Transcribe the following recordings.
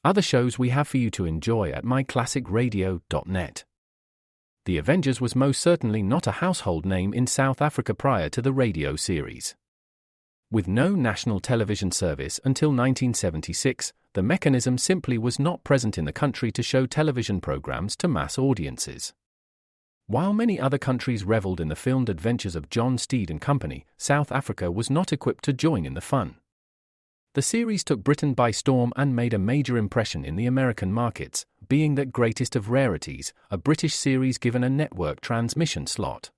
other shows we have for you to enjoy at myclassicradio.net. The Avengers was most certainly not a household name in South Africa prior to the radio series. With no national television service until 1976, the mechanism simply was not present in the country to show television programs to mass audiences. While many other countries reveled in the filmed adventures of John Steed and company, South Africa was not equipped to join in the fun. The series took Britain by storm and made a major impression in the American markets, being that greatest of rarities, a British series given a network transmission slot.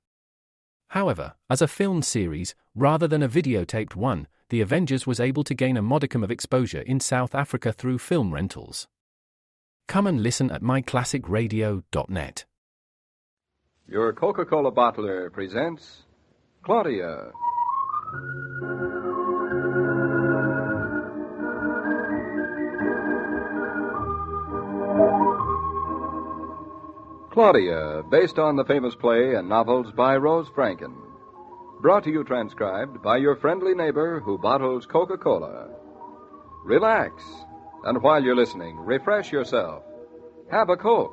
However, as a filmed series, rather than a videotaped one, The Avengers was able to gain a modicum of exposure in South Africa through film rentals. Come and listen at myclassicradio.net. Your Coca-Cola bottler presents Claudia. Claudia, based on the famous play and novels by Rose Franken. Brought to you transcribed by your friendly neighbor who bottles Coca-Cola. Relax, and while you're listening, refresh yourself. Have a Coke.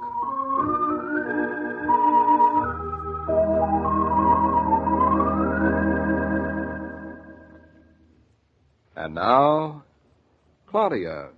And now, Claudia.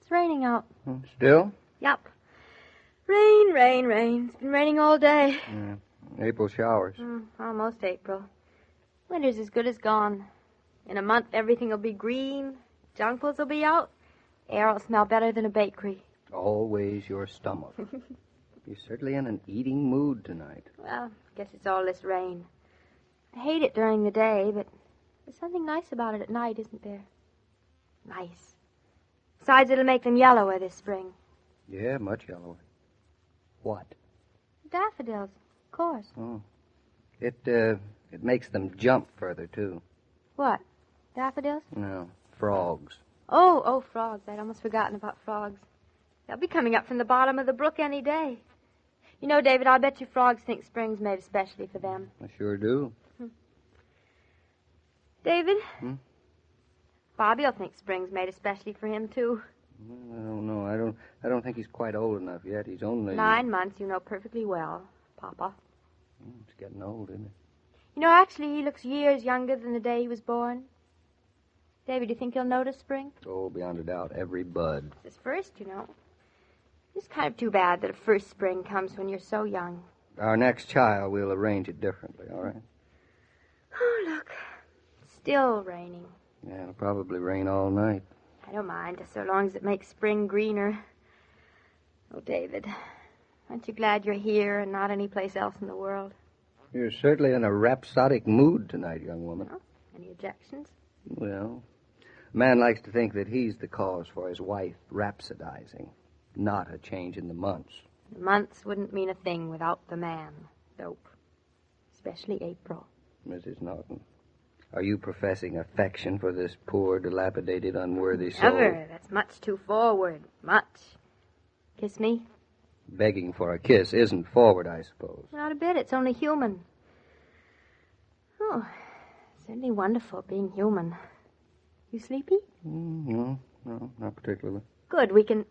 It's raining out. Still? Yup. Rain, rain, rain. It's been raining all day. April showers. Almost April. Winter's as good as gone. In a month, everything will be green. Jonquils will be out. Air will smell better than a bakery. Always your stomach. You're certainly in an eating mood tonight. Well, I guess it's all this rain. I hate it during the day, but there's something nice about it at night, isn't there? Nice. Besides, it'll make them yellower this spring. Yeah, much yellower. What? Daffodils, of course. Oh. It makes them jump further, too. What? Daffodils? No, frogs. Oh, frogs. I'd almost forgotten about frogs. They'll be coming up from the bottom of the brook any day. You know, David, I bet you frogs think spring's made especially for them. I sure do. David? Bobby'll think spring's made especially for him, too. Well, I don't know. I don't think he's quite old enough yet. He's only... 9 months, you know perfectly well, Papa. It's getting old, isn't it? You know, actually, he looks years younger than the day he was born. David, do you think he'll notice spring? Oh, beyond a doubt, every bud. It's his first, you know. It's kind of too bad that a first spring comes when you're so young. Our next child, we'll arrange it differently, all right? Oh, look. It's still raining. Yeah, it'll probably rain all night. I don't mind, just so long as it makes spring greener. Oh, David, aren't you glad you're here and not anyplace else in the world? You're certainly in a rhapsodic mood tonight, young woman. Oh, any objections? Well, a man likes to think that he's the cause for his wife rhapsodizing, not a change in the months. The months wouldn't mean a thing without the man. Dope. Especially April. Mrs. Norton, are you professing affection for this poor, dilapidated, unworthy soul? Never. That's much too forward. Much. Kiss me? Begging for a kiss isn't forward, I suppose. Not a bit. It's only human. Oh, certainly wonderful being human. You sleepy? No, not particularly. Good. We can...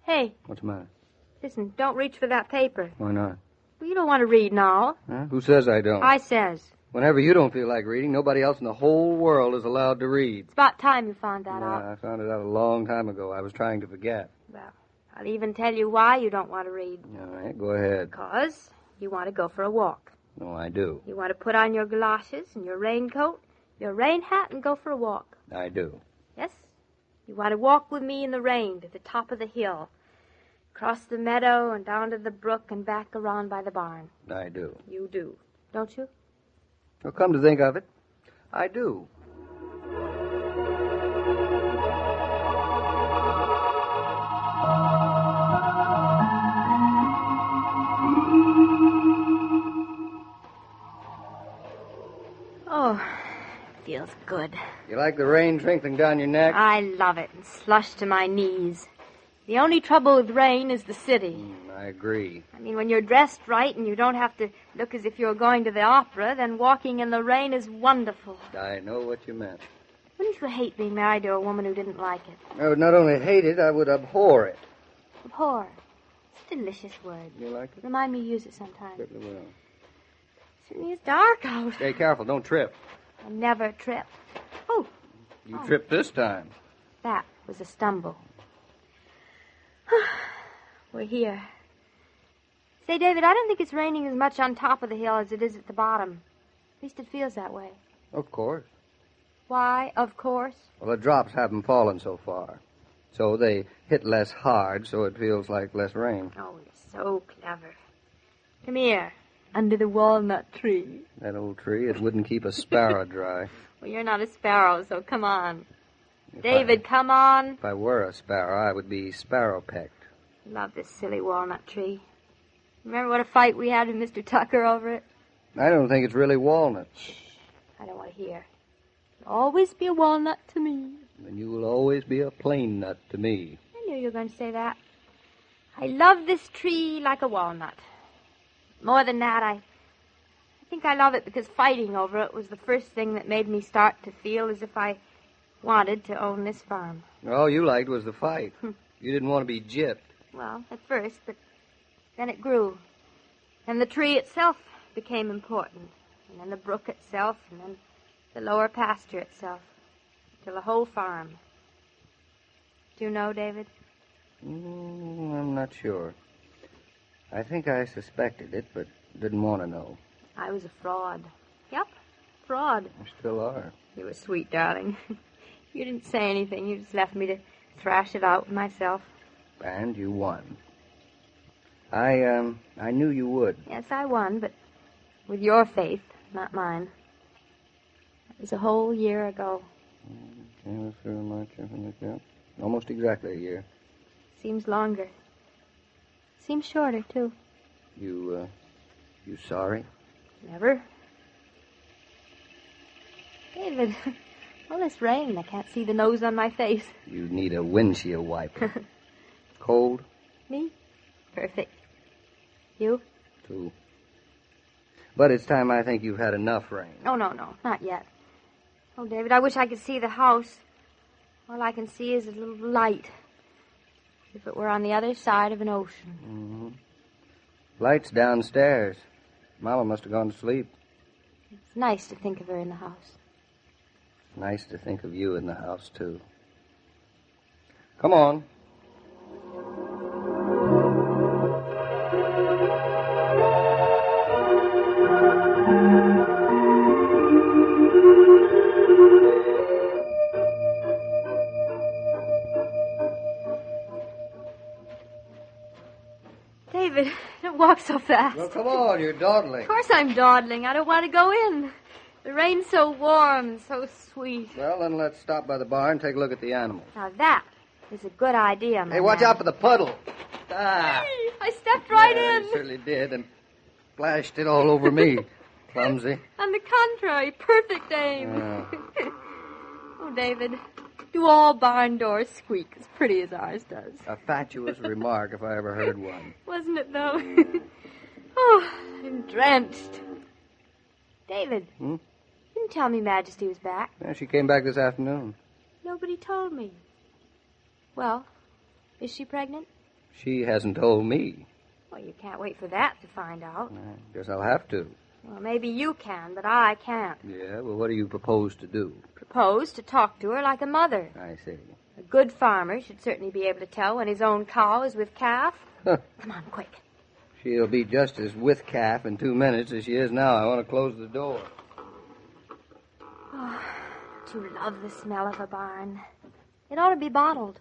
Hey. What's the matter? Listen, don't reach for that paper. Why not? Well, you don't want to read now. Huh? Who says I don't? I says. Whenever you don't feel like reading, nobody else in the whole world is allowed to read. It's about time you found that out. I found it out a long time ago. I was trying to forget. Well, I'll even tell you why you don't want to read. All right, go ahead. Because you want to go for a walk. No, I do. You want to put on your galoshes and your raincoat, your rain hat, and go for a walk. I do. Yes? You want to walk with me in the rain to the top of the hill, across the meadow and down to the brook and back around by the barn. I do. You do, don't you? Well, come to think of it, I do. feels good. You like the rain trickling down your neck? I love it, and slush to my knees. The only trouble with rain is the city. I agree. I mean, when you're dressed right and you don't have to look as if you're going to the opera, then walking in the rain is wonderful. I know what you meant. Wouldn't you hate being married to a woman who didn't like it? I would not only hate it, I would abhor it. Abhor. It's a delicious word. You like it? Remind me to use it sometime. Certainly will. Certainly it's dark out. Stay careful, don't trip. I never trip. Oh, You tripped this time. that was a stumble. We're here. Say, David, I don't think it's raining as much on top of the hill as it is at the bottom. At least it feels that way. Of course. Why, of course? Well, the drops haven't fallen so far. So they hit less hard, so it feels like less rain. Oh, you're so clever. Come here, under the walnut tree. That old tree, it wouldn't keep a sparrow dry. Well, you're not a sparrow, so come on. David, come on. If I were a sparrow, I would be sparrow-pecked. Love this silly walnut tree. Remember what a fight we had with Mr. Tucker over it? I don't think it's really walnuts. I don't want to hear. It'll always be a walnut to me. And you will always be a plain nut to me. I knew you were going to say that. I love this tree like a walnut. More than that, I think I love it because fighting over it was the first thing that made me start to feel as if I wanted to own this farm. All you liked was the fight. You didn't want to be gypped. Well, at first, but then it grew. And the tree itself became important. And then the brook itself, and then the lower pasture itself. Till the whole farm. Do you know, David? I'm not sure. I think I suspected it, but didn't want to know. I was a fraud. Yep, fraud. You still are. You were sweet, darling. You didn't say anything. You just left me to thrash it out myself. And you won. I knew you would. Yes, I won, but with your faith, not mine. It was a whole year ago. Almost exactly a year. Seems longer. Seems shorter, too. You sorry? Never. David, all this rain, I can't see the nose on my face. You need a windshield wiper. Cold? Me? Perfect. You? Too. But it's time I think you've had enough rain. Oh, no, not yet. Oh, David, I wish I could see the house. All I can see is a little light. As if it were on the other side of an ocean. Mm-hmm. Light's downstairs. Mama must have gone to sleep. It's nice to think of her in the house. Nice to think of you in the house, too. Come on. David, don't walk so fast. Well, come on, you're dawdling. Of course I'm dawdling. I don't want to go in. The rain's so warm and so sweet. Well, then let's stop by the barn and take a look at the animals. Now that is a good idea, my Hey, watch man. out for the puddle. Ah. Hey, I stepped right Yeah, in. You certainly did, and splashed it all over me. Clumsy. On the contrary, perfect aim. Yeah. Oh, David, do all barn doors squeak as pretty as ours does? A fatuous remark if I ever heard one. Wasn't it, though? Oh, I'm drenched. David, you didn't tell me Majesty was back. Yeah, she came back this afternoon. Nobody told me. Well, is she pregnant? She hasn't told me. Well, you can't wait for that to find out. I guess I'll have to. Well, maybe you can, but I can't. Yeah, well, what do you propose to do? Propose to talk to her like a mother. I see. A good farmer should certainly be able to tell when his own cow is with calf. Huh. Come on, quick. She'll be just as with calf in 2 minutes as she is now. I want to close the door. Oh, do you love the smell of a barn? It ought to be bottled.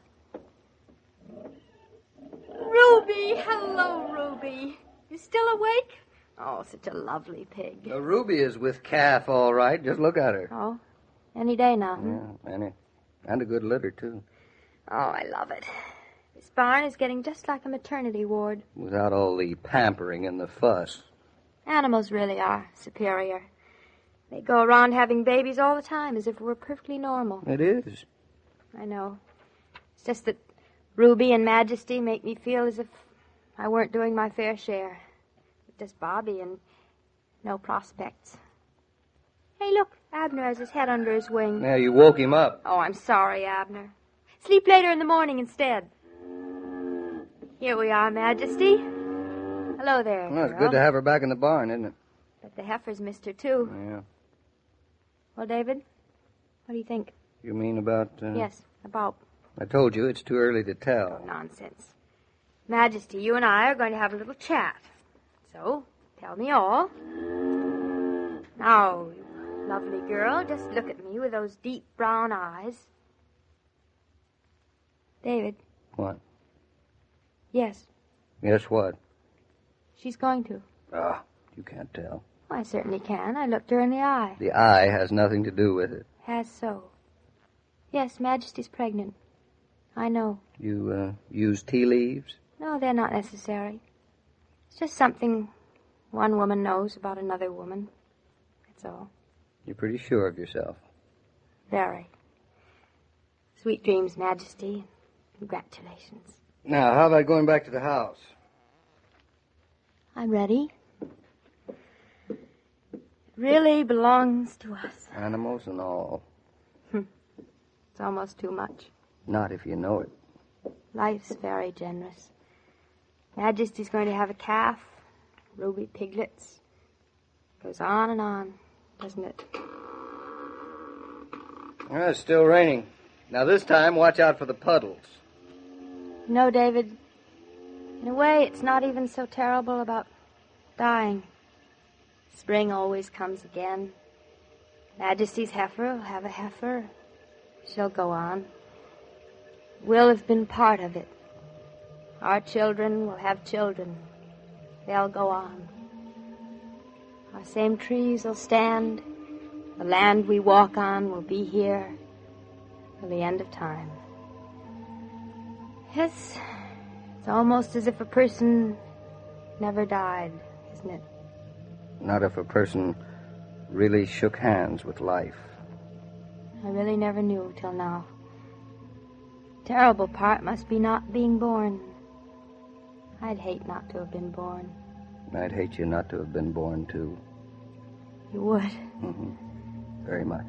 Ruby! Hello, Ruby. You still awake? Oh, such a lovely pig. Ruby is with calf, all right. Just look at her. Oh, any day now. Yeah, and a good litter, too. Oh, I love it. This barn is getting just like a maternity ward. Without all the pampering and the fuss. Animals really are superior. They go around having babies all the time as if it were perfectly normal. It is. I know. It's just that Ruby and Majesty make me feel as if I weren't doing my fair share. Just Bobby and no prospects. Hey, look, Abner has his head under his wing. Now, you woke him up. Oh, I'm sorry, Abner. Sleep later in the morning instead. Here we are, Majesty. Hello there, Well, it's girl. good to have her back in the barn, isn't it? But the heifers missed her, too. Yeah. Well, David, what do you think? You mean about... Yes, about... I told you, it's too early to tell. Oh, nonsense. Majesty, you and I are going to have a little chat. So, tell me all. Now, you lovely girl, just look at me with those deep brown eyes. David. What? Yes, Yes, what? she's going to. Ah, you can't tell. I certainly can. I looked her in the eye. The eye has nothing to do with it. Has so. Yes, Majesty's pregnant. I know. You, use tea leaves? No, they're not necessary. It's just something one woman knows about another woman. That's all. You're pretty sure of yourself. Very. Sweet dreams, Majesty. Congratulations. Now, how about going back to the house? I'm ready. It really belongs to us. Animals and all. It's almost too much. Not if you know it. Life's very generous. Majesty's going to have a calf, Ruby piglets. Goes on and on, doesn't it? Well, it's still raining. Now, this time, watch out for the puddles. You know, David, in a way, it's not even so terrible about dying. Spring always comes again. Majesty's heifer will have a heifer. She'll go on. We'll have been part of it. Our children will have children. They'll go on. Our same trees will stand. The land we walk on will be here till the end of time. Yes, it's almost as if a person never died, isn't it? Not if a person really shook hands with life. I really never knew till now. Terrible part must be not being born. I'd hate not to have been born. I'd hate you not to have been born, too. You would? Mm-hmm. Very much.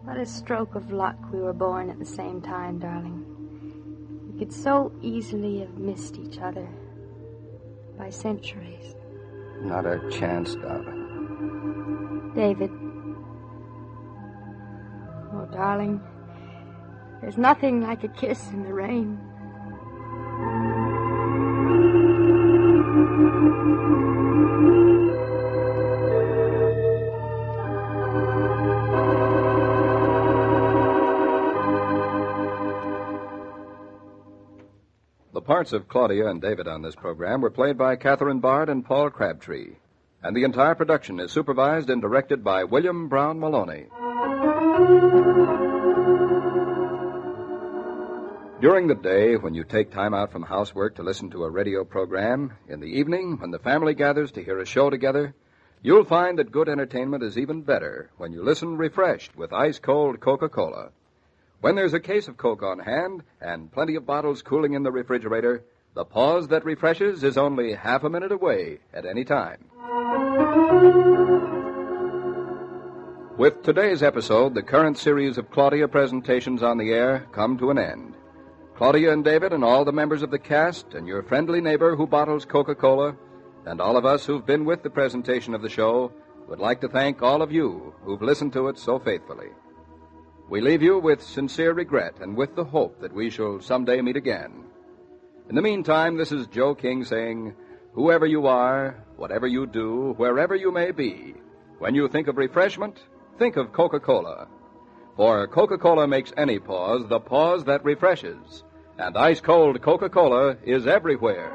What a stroke of luck we were born at the same time, darling. We could so easily have missed each other by centuries. Not a chance, darling. David. Oh, darling, there's nothing like a kiss in the rain. The parts of Claudia and David on this program were played by Catherine Bard and Paul Crabtree, and the entire production is supervised and directed by William Brown Maloney. During the day, when you take time out from housework to listen to a radio program, in the evening, when the family gathers to hear a show together, you'll find that good entertainment is even better when you listen refreshed with ice-cold Coca-Cola. When there's a case of Coke on hand and plenty of bottles cooling in the refrigerator, the pause that refreshes is only half a minute away at any time. With today's episode, the current series of Claudia presentations on the air come to an end. Claudia and David and all the members of the cast and your friendly neighbor who bottles Coca-Cola and all of us who've been with the presentation of the show would like to thank all of you who've listened to it so faithfully. We leave you with sincere regret and with the hope that we shall someday meet again. In the meantime, this is Joe King saying, whoever you are, whatever you do, wherever you may be, when you think of refreshment, think of Coca-Cola. For Coca-Cola makes any pause the pause that refreshes, and ice-cold Coca-Cola is everywhere.